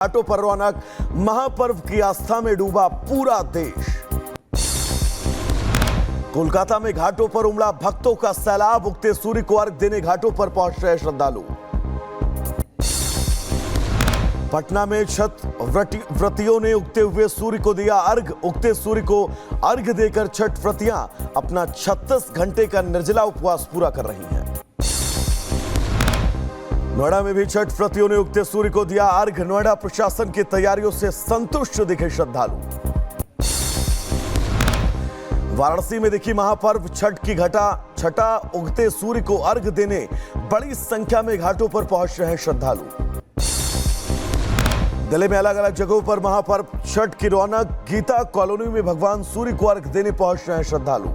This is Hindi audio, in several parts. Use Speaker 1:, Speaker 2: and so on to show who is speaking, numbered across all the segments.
Speaker 1: घाटों पर रौनक, महापर्व की आस्था में डूबा पूरा देश। कोलकाता में घाटों पर उमड़ा भक्तों का सैलाब, उगते सूर्य को अर्घ देने घाटों पर पहुंच रहे श्रद्धालु। पटना में छठ व्रतियों ने उगते हुए सूर्य को दिया अर्घ, उगते सूर्य को अर्घ देकर छठ व्रतियां अपना 36 घंटे का निर्जला उपवास पूरा कर रही हैं। नोएडा में भी छठ व्रतियों ने उगते सूर्य को दिया अर्घ, नोएडा प्रशासन की तैयारियों से संतुष्ट दिखे श्रद्धालु। वाराणसी में दिखी महापर्व छठ की छठा, उगते सूर्य को अर्घ देने बड़ी संख्या में घाटों पर पहुंच रहे हैं श्रद्धालु। दिल्ली में अलग अलग जगहों पर महापर्व छठ की रौनक, गीता कॉलोनी में भगवान सूर्य को अर्घ देने पहुंच रहे हैं श्रद्धालु।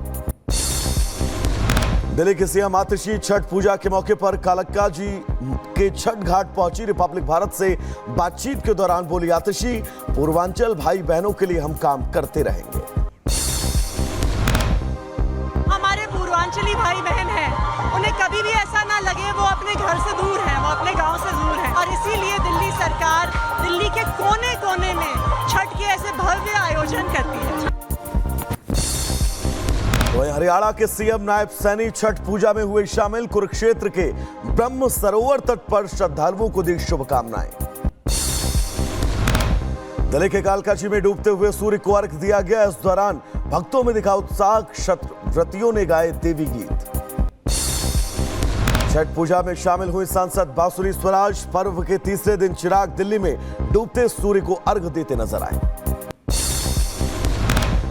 Speaker 1: दिल्ली के सीएम आतिशी छठ पूजा के मौके पर कालक्का जी के छठ घाट पहुंची। रिपब्लिक भारत से बातचीत के दौरान बोली आतिशी, पूर्वांचल भाई बहनों के लिए हम काम करते रहेंगे।
Speaker 2: हमारे पूर्वांचली भाई बहन हैं, उन्हें कभी भी ऐसा ना लगे वो अपने घर से दूर हैं, वो अपने गांव से दूर हैं, और इसीलिए दिल्ली सरकार दिल्ली के कोने कोने में छठ के ऐसे भव्य आयोजन करती है।
Speaker 1: वहीं हरियाणा के सीएम नायब सैनी छठ पूजा में हुए शामिल, कुरुक्षेत्र के ब्रह्म सरोवर तट पर श्रद्धालुओं को दी शुभकामनाएं। दिल्ली के कालकाजी में डूबते हुए सूर्य को अर्घ दिया गया। इस दौरान भक्तों में दिखा उत्साह, छठ व्रतियों ने गाए देवी गीत। छठ पूजा में शामिल हुई सांसद बांसुरी स्वराज पर्व के तीसरे दिन चिराग दिल्ली में डूबते सूर्य को अर्घ देते नजर आए।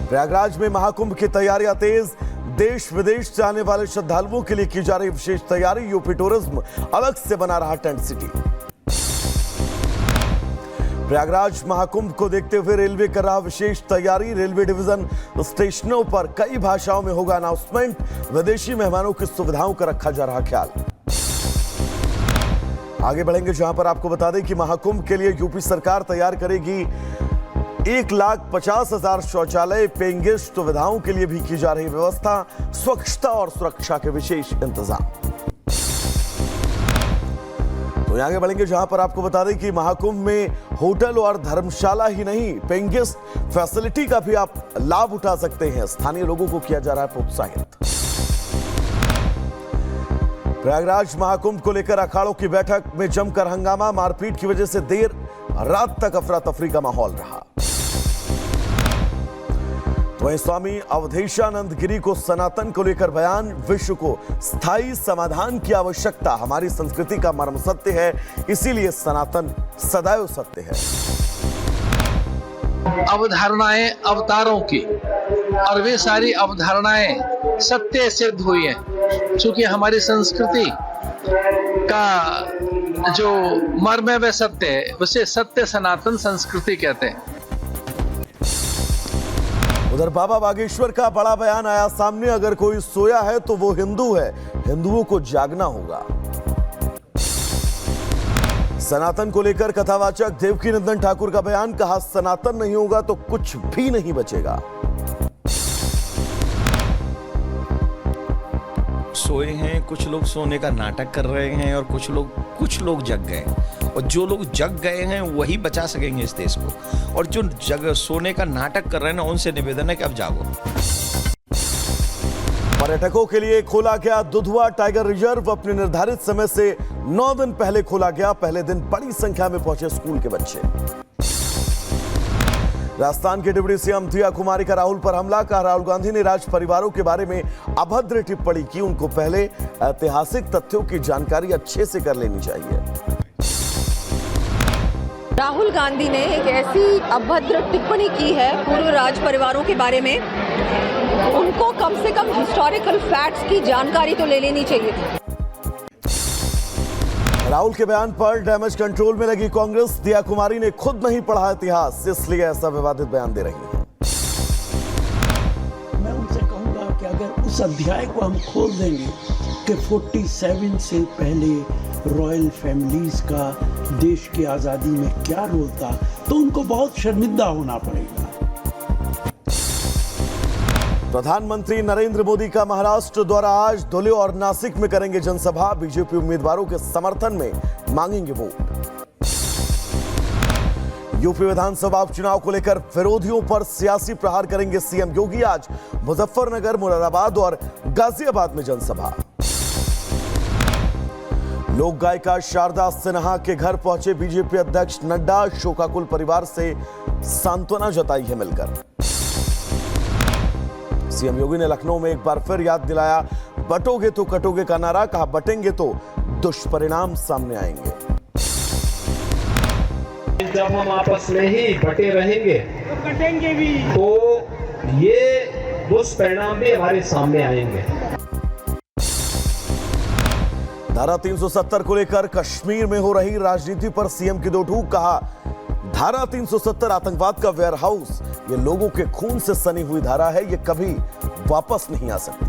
Speaker 1: प्रयागराज में महाकुंभ की तैयारियां तेज, देश विदेश से आने वाले श्रद्धालुओं के लिए की जा रही विशेष तैयारी। यूपी टूरिज्म अलग से बना रहा टेंट सिटी। प्रयागराज महाकुंभ को देखते हुए रेलवे कर रहा विशेष तैयारी। रेलवे डिवीजन स्टेशनों पर कई भाषाओं में होगा अनाउंसमेंट। विदेशी मेहमानों की सुविधाओं का रखा जा रहा ख्याल। आगे बढ़ेंगे जहां पर आपको बता दें कि महाकुंभ के लिए यूपी सरकार तैयार करेगी 1,50,000 शौचालय। पेइंग गेस्ट सुविधाओं के लिए भी की जा रही व्यवस्था, स्वच्छता और सुरक्षा के विशेष इंतजाम। तो आगे बढ़ेंगे जहां पर आपको बता दें कि महाकुंभ में होटल और धर्मशाला ही नहीं, पेइंग गेस्ट फैसिलिटी का भी आप लाभ उठा सकते हैं। स्थानीय लोगों को किया जा रहा है प्रोत्साहित। प्रयागराज महाकुंभ को लेकर अखाड़ों की बैठक में जमकर हंगामा, मारपीट की वजह से देर रात तक अफरा तफरी का माहौल रहा। वहीं स्वामी अवधेशानंद गिरी को सनातन को लेकर बयान, विश्व को स्थायी समाधान की आवश्यकता हमारी संस्कृति का मर्म सत्य है, इसीलिए सनातन सदैव सत्य है।
Speaker 3: अवधारणाएं अवतारों की, और वे सारी अवधारणाएं सत्य सिद्ध हुई हैं। चूंकि हमारी संस्कृति का जो मर्म है वह सत्य है, उसे सत्य सनातन संस्कृति कहते हैं।
Speaker 1: उधर बाबा बागेश्वर का बड़ा बयान आया सामने, अगर कोई सोया है तो वो हिंदू है, हिंदुओं को जागना होगा। सनातन को लेकर कथावाचक देवकीनंदन ठाकुर का बयान, कहा सनातन नहीं होगा तो कुछ भी नहीं बचेगा।
Speaker 4: सोए हैं, कुछ लोग सोने का नाटक कर रहे हैं, और कुछ लोग जग गए, और जो लोग जग गए हैं वही बचा सकेंगे इस देश को, और जो सोने का नाटक कर रहे हैं ना, उनसे निवेदन है कि अब जागो।
Speaker 1: पर्यटकों के लिए खोला गया दुधवा टाइगर रिजर्व, अपने निर्धारित समय से 9 दिन पहले खोला गया। पहले दिन बड़ी संख्या में पहुंचे स्कूल के बच्चे। राजस्थान के डिप्टी सीएम दिया कुमारी का राहुल पर हमला, कहा राहुल गांधी ने राज परिवारों के बारे में अभद्र टिप्पणी की, उनको पहले ऐतिहासिक तथ्यों की जानकारी अच्छे से कर लेनी चाहिए।
Speaker 5: राहुल गांधी ने एक ऐसी अभद्र टिप्पणी की है पूर्व राज परिवारों के बारे में, उनको कम से कम हिस्टोरिकल फैक्ट्स की जानकारी तो ले लेनी चाहिए थी।
Speaker 1: राहुल के बयान पर डैमेज कंट्रोल में लगी कांग्रेस, दिया कुमारी ने खुद नहीं पढ़ा इतिहास, इसलिए ऐसा विवादित बयान दे रही है।
Speaker 6: मैं उनसे कहूंगा कि अगर उस अध्याय को हम खोल देंगे कि 47 से पहले रॉयल फैमिलीज का देश की आजादी में क्या रोल था, तो उनको बहुत शर्मिंदा होना पड़ेगा।
Speaker 1: प्रधानमंत्री नरेंद्र मोदी का महाराष्ट्र दौरा आज, धुले और नासिक में करेंगे जनसभा। बीजेपी उम्मीदवारों के समर्थन में मांगेंगे वोट। यूपी विधानसभा उपचुनाव को लेकर विरोधियों पर सियासी प्रहार करेंगे सीएम योगी। आज मुजफ्फरनगर, मुरादाबाद और गाजियाबाद में जनसभा। लोक गायिका शारदा सिन्हा के घर पहुंचे बीजेपी अध्यक्ष नड्डा। शोकाकुल परिवार से सांत्वना जताई है मिलकर। सीएम योगी ने लखनऊ में एक बार फिर याद दिलाया बटोगे तो कटोगे का नारा। कहा बटेंगे तो दुष्परिणाम सामने आएंगे।
Speaker 7: जब हम आपस में ही बटे रहेंगे तो कटेंगे भी, तो ये दुष्परिणाम भी हमारे सामने आएंगे।
Speaker 1: धारा 370 को लेकर कश्मीर में हो रही राजनीति पर सीएम की दो टूक। कहा धारा 370 आतंकवाद का वेयरहाउस, ये लोगों के खून से सनी हुई धारा है, ये कभी वापस नहीं आ सकती।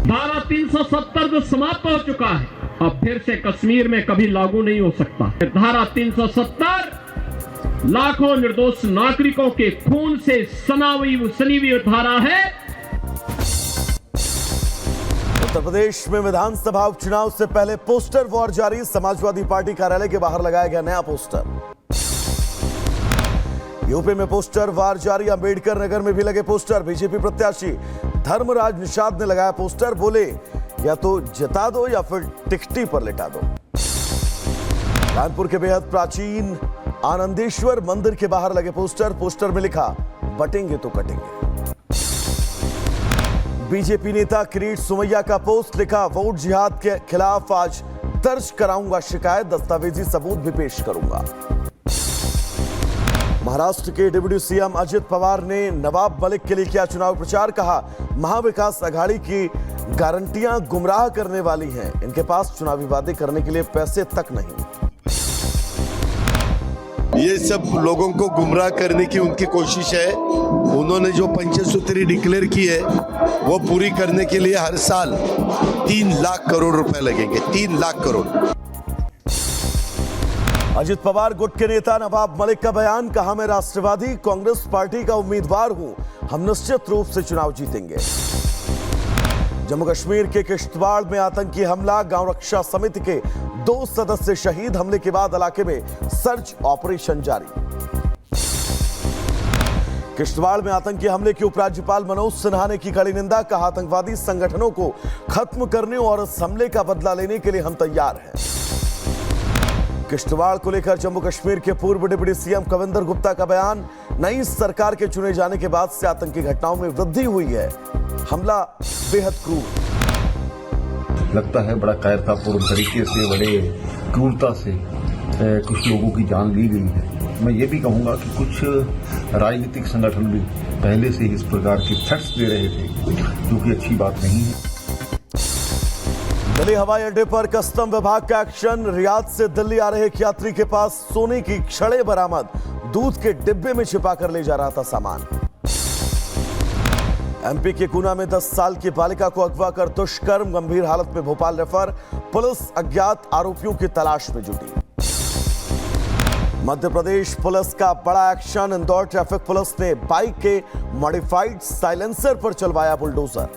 Speaker 8: धारा 370 जो समाप्त हो चुका है, अब फिर से कश्मीर में कभी लागू नहीं हो सकता। धारा 370 लाखों निर्दोष नागरिकों के खून से सनी हुई धारा है।
Speaker 1: उत्तर प्रदेश में विधानसभा उपचुनाव से पहले पोस्टर वॉर जारी। समाजवादी पार्टी कार्यालय के बाहर लगाया गया नया पोस्टर। यूपी में पोस्टर वार जारी। अंबेडकर नगर में भी लगे पोस्टर। बीजेपी प्रत्याशी धर्मराज निषाद ने लगाया पोस्टर। बोले या तो जिता दो या फिर टिकटी पर लिटा दो। कानपुर के बेहद प्राचीन आनंदेश्वर मंदिर के बाहर लगे पोस्टर। पोस्टर में लिखा बटेंगे तो कटेंगे। बीजेपी नेता किरीट सोमैया का पोस्ट। लिखा वोट जिहाद के खिलाफ आज दर्ज कराऊंगा शिकायत, दस्तावेजी सबूत भी पेश करूंगा। महाराष्ट्र के डिप्टी सीएम अजित पवार ने नवाब मलिक के लिए किया चुनाव प्रचार। कहा महाविकास अघाड़ी की गारंटियां गुमराह करने वाली हैं, इनके पास चुनावी वादे करने के लिए पैसे तक नहीं।
Speaker 9: ये सब लोगों को गुमराह करने की उनकी कोशिश है। उन्होंने जो पंचसूत्री डिक्लेयर की है वो पूरी करने के लिए हर साल 3 लाख करोड़ रुपए लगेंगे। 3 लाख करोड़।
Speaker 1: अजित पवार गुट के नेता नवाब मलिक का बयान। कहा मैं राष्ट्रवादी कांग्रेस पार्टी का उम्मीदवार हूं, हम निश्चित रूप से चुनाव जीतेंगे। जम्मू कश्मीर के किश्तवाड़ में आतंकी हमला। गांव रक्षा समिति के 2 सदस्य शहीद। हमले के बाद इलाके में सर्च ऑपरेशन जारी। किश्तवाड़ में आतंकी हमले की उपराज्यपाल मनोज सिन्हा ने की कड़ी निंदा। कहा आतंकवादी संगठनों को खत्म करने और इस हमले का बदला लेने के लिए हम तैयार हैं। किश्तवाड़ को लेकर जम्मू कश्मीर के पूर्व डिप्टी सीएम कविंदर गुप्ता का बयान। नई सरकार के चुने जाने के बाद से आतंकी घटनाओं में वृद्धि हुई है, हमला बेहद क्रूर।
Speaker 10: लगता है बड़ा कायरतापूर्ण तरीके से, बड़े क्रूरता से कुछ लोगों की जान ली गई है। मैं ये भी कहूंगा कि कुछ राजनीतिक संगठन भी पहले से इस प्रकार के थ्रेट्स दे रहे थे, जो कि अच्छी बात नहीं है।
Speaker 1: दिल्ली हवाई अड्डे पर कस्टम विभाग का एक्शन। रियाद से दिल्ली आ रहे एक यात्री के पास सोने की छड़ें बरामद। दूध के डिब्बे में छिपाकर ले जा रहा था सामान। एमपी के गुना में 10 साल की बालिका को अगवा कर दुष्कर्म, गंभीर हालत में भोपाल रेफर। पुलिस अज्ञात आरोपियों की तलाश में जुटी। मध्य प्रदेश पुलिस का बड़ा एक्शन। इंदौर ट्रैफिक पुलिस ने बाइक के मॉडिफाइड साइलेंसर पर चलवाया बुलडोजर।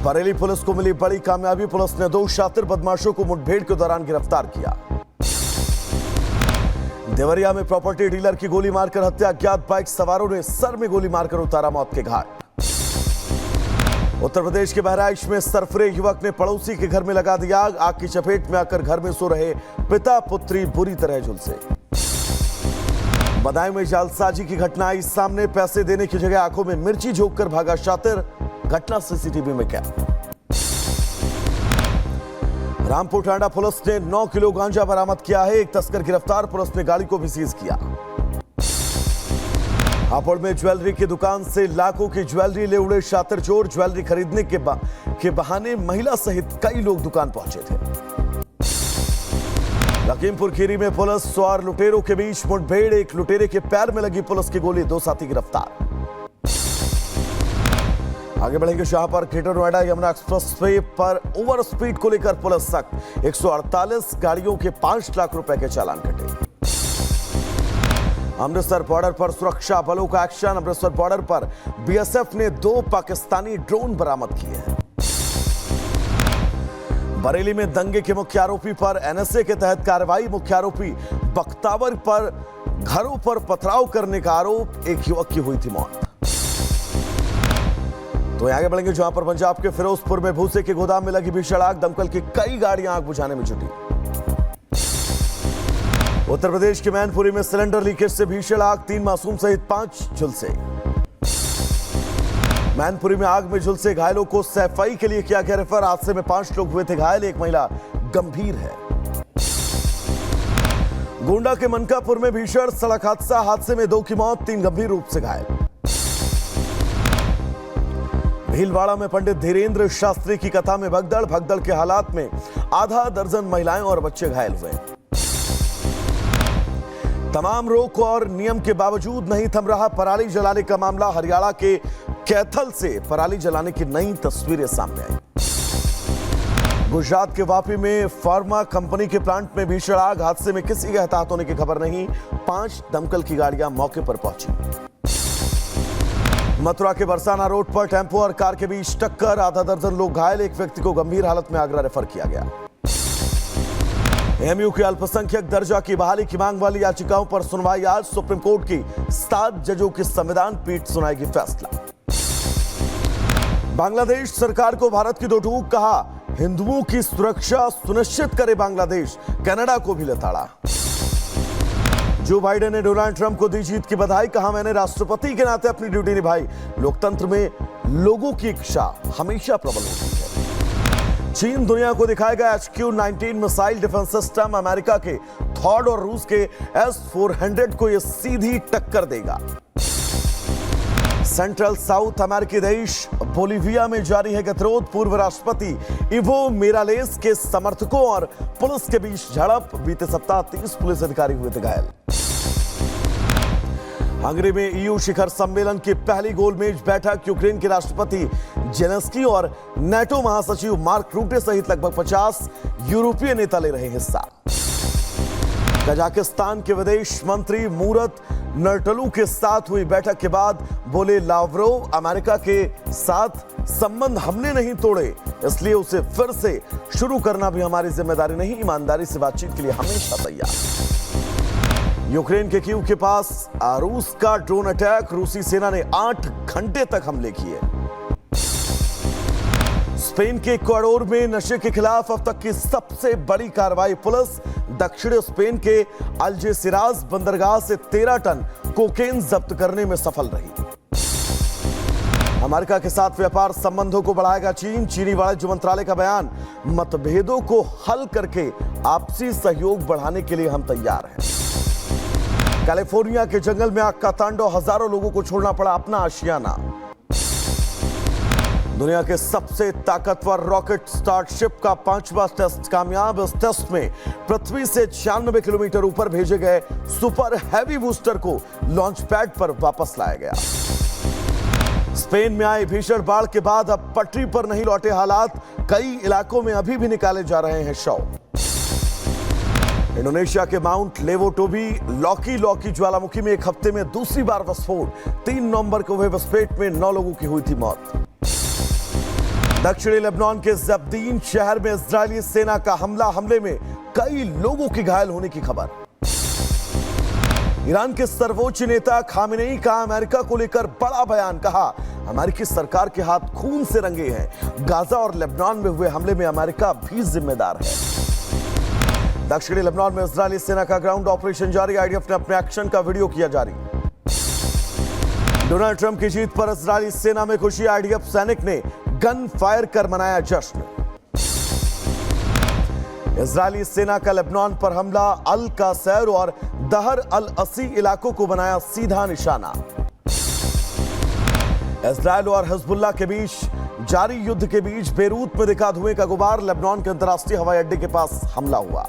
Speaker 1: बरेली पुलिस को मिली बड़ी कामयाबी। पुलिस ने 2 शातिर बदमाशों को मुठभेड़ के दौरान गिरफ्तार किया। देवरिया में प्रॉपर्टी डीलर की गोली मारकर हत्या। अज्ञात बाइक सवारों ने सर में गोली मारकर उतारा मौत के घाट। उत्तर प्रदेश के बहराइच में सरफरे युवक ने पड़ोसी के घर में लगा दिया आग। आग की चपेट में आकर घर में सो रहे पिता पुत्री बुरी तरह झुलसे। बदायूं में जालसाजी की घटना आई सामने। पैसे देने की जगह आंखों में मिर्ची झोंककर भागा शातिर। घटना सीसीटीवी में कैद। रामपुर टांडा पुलिस ने 9 किलो गांजा बरामद किया है। एक तस्कर गिरफ्तार। पुलिस ने गाड़ी को भी सीज किया। हापुड़ में ज्वेलरी की दुकान से लाखों की ज्वेलरी ले उड़े शातिर चोर। ज्वेलरी खरीदने के बहाने महिला सहित कई लोग दुकान पहुंचे थे। लखीमपुर खीरी में पुलिस और लुटेरों के बीच मुठभेड़। एक लुटेरे के पैर में लगी पुलिस की गोली। 2 साथी गिरफ्तार। आगे बढ़ेंगे शाहपुर ग्रेटर नोएडा यमुना एक्सप्रेसवे पर ओवर स्पीड को लेकर पुलिस सख्त। 148 गाड़ियों के 5 लाख रुपए के चालान कटे। अमृतसर बॉर्डर पर सुरक्षा बलों का एक्शन। अमृतसर बॉर्डर पर बीएसएफ ने 2 पाकिस्तानी ड्रोन बरामद किए हैं। बरेली में दंगे के मुख्य आरोपी पर एनएसए के तहत कार्रवाई। मुख्य आरोपी बख्तावर पर घरों पर पथराव करने का आरोप, एक युवक की हुई थी मौत। तो आगे बढ़ेंगे जहां पर पंजाब के फिरोजपुर में भूसे के गोदाम में लगी भीषण आग, दमकल की कई गाड़ियां आग बुझाने में जुटी। उत्तर प्रदेश के मैनपुरी में सिलेंडर लीकेज से भीषण आग, 3 मासूम सहित 5 झुलसे। मैनपुरी में आग में झुलसे घायलों को सफाई के लिए किया गया रेफर। हादसे में 5 लोग हुए थे घायल, एक महिला गंभीर है। गोंडा के मनकापुर में भीषण सड़क हादसा, हादसे में 2 की मौत, 3 गंभीर रूप से घायल। भीलवाड़ा में पंडित धीरेन्द्र शास्त्री की कथा में भगदड़, भगदड़ के हालात में आधा दर्जन महिलाएं और बच्चे घायल हुए। तमाम रोक और नियम के बावजूद नहीं थम रहा पराली जलाने का मामला। हरियाणा के कैथल से पराली जलाने की नई तस्वीरें सामने आई। गुजरात के वापी में फार्मा कंपनी के प्लांट में भीषण आग, हादसे में किसी के हताहत होने की खबर नहीं। 5 दमकल की गाड़ियां मौके पर पहुंची। मथुरा के बरसाना रोड पर टेंपो और कार के बीच टक्कर, आधा दर्जन लोग घायल, एक व्यक्ति को गंभीर हालत में आगरा रेफर किया गया। एमयू के अल्पसंख्यक दर्जा की बहाली की मांग वाली याचिकाओं पर सुनवाई आज। सुप्रीम कोर्ट की 7 जजों की संविधान पीठ सुनाएगी फैसला। बांग्लादेश सरकार को भारत की 2 टूक, कहा हिंदुओं की सुरक्षा सुनिश्चित करे बांग्लादेश, कनाडा को भी लताड़ा। जो बाइडेन ने डोनाल्ड ट्रंप को दी जीत की बधाई, कहा मैंने राष्ट्रपति के नाते अपनी ड्यूटी निभाई। लोकतंत्र में लोगों की इच्छा हमेशा प्रबल होती है। चीन दुनिया को दिखाएगा HQ-19 missile defence system, America के थॉड और रूस के S-400 को यह सीधी टक्कर देगा। सेंट्रल साउथ अमेरिकी देश बोलिविया में जारी है गतिरोध, पूर्व राष्ट्रपति इवो मोरालेस के समर्थकों और पुलिस के बीच झड़प, बीते सप्ताह 30 पुलिस अधिकारी हुए थे घायल। हंगरी में EU शिखर सम्मेलन की पहली गोलमेज बैठक, यूक्रेन के राष्ट्रपति जेलेंस्की और नाटो महासचिव मार्क रूटे सहित लगभग 50 यूरोपीय नेता ले रहे हिस्सा। कजाकिस्तान के विदेश मंत्री मूरत नर्टलू के साथ हुई बैठक के बाद बोले लावरोव, अमेरिका के साथ संबंध हमने नहीं तोड़े, इसलिए उसे फिर से शुरू करना भी हमारी जिम्मेदारी नहीं, ईमानदारी से बातचीत के लिए हमेशा तैयार। यूक्रेन के कीव के पास रूस का ड्रोन अटैक, रूसी सेना ने 8 घंटे तक हमले किए। स्पेन के इक्वाडोर में नशे के खिलाफ अब तक की सबसे बड़ी कार्रवाई, पुलिस दक्षिणी स्पेन के अल्जेसिरास बंदरगाह से 13 टन कोकेन जब्त करने में सफल रही। अमेरिका के साथ व्यापार संबंधों को बढ़ाएगा चीन, चीनी वाणिज्य मंत्रालय का बयान, मतभेदों को हल करके आपसी सहयोग बढ़ाने के लिए हम तैयार हैं। कैलिफोर्निया के जंगल में आग का तांडव, हजारों लोगों को छोड़ना पड़ा अपना आशियाना। दुनिया के सबसे ताकतवर रॉकेट स्टारशिप का 5वां टेस्ट कामयाब। इस टेस्ट में पृथ्वी से 96 किलोमीटर ऊपर भेजे गए सुपर हैवी बूस्टर को लॉन्च पैड पर वापस लाया गया। स्पेन में आई भीषण बाढ़ के बाद अब पटरी पर नहीं लौटे हालात, कई इलाकों में अभी भी निकाले जा रहे हैं शव। इंडोनेशिया के माउंट लेवोटोबी लॉकी ज्वालामुखी में एक हफ्ते में दूसरी बार विस्फोट, 3 नवंबर को हुए विस्फोट में 9 लोगों की हुई थी मौत। दक्षिणी लेबनान के जब्दीन शहर में इजरायली सेना का हमले में कई लोगों की घायल होने की खबर। ईरान के सर्वोच्च नेता खामेनेई का अमेरिका को लेकर बड़ा बयान, कहा अमेरिकी सरकार के हाथ खून से रंगे हैं, गाजा और लेबनान में हुए हमले में अमेरिका भी जिम्मेदार है। दक्षिणी लेबनान में इजरायली सेना का ग्राउंड ऑपरेशन जारी, IDF ने अपने एक्शन का वीडियो किया जारी। डोनाल्ड ट्रंप की जीत पर इजरायली सेना में खुशी, IDF सैनिक ने गन फायर कर मनाया जश्न। इजरायली सेना का लेबनान पर हमला, अल कासैर और दहर अल असी इलाकों को बनाया सीधा निशाना। इजरायल और हिजबुल्लाह के बीच जारी युद्ध के बीच बेरूत में दिखा धुएं का गुबार, लेबनान के अंतर्राष्ट्रीय हवाई अड्डे के पास हमला हुआ।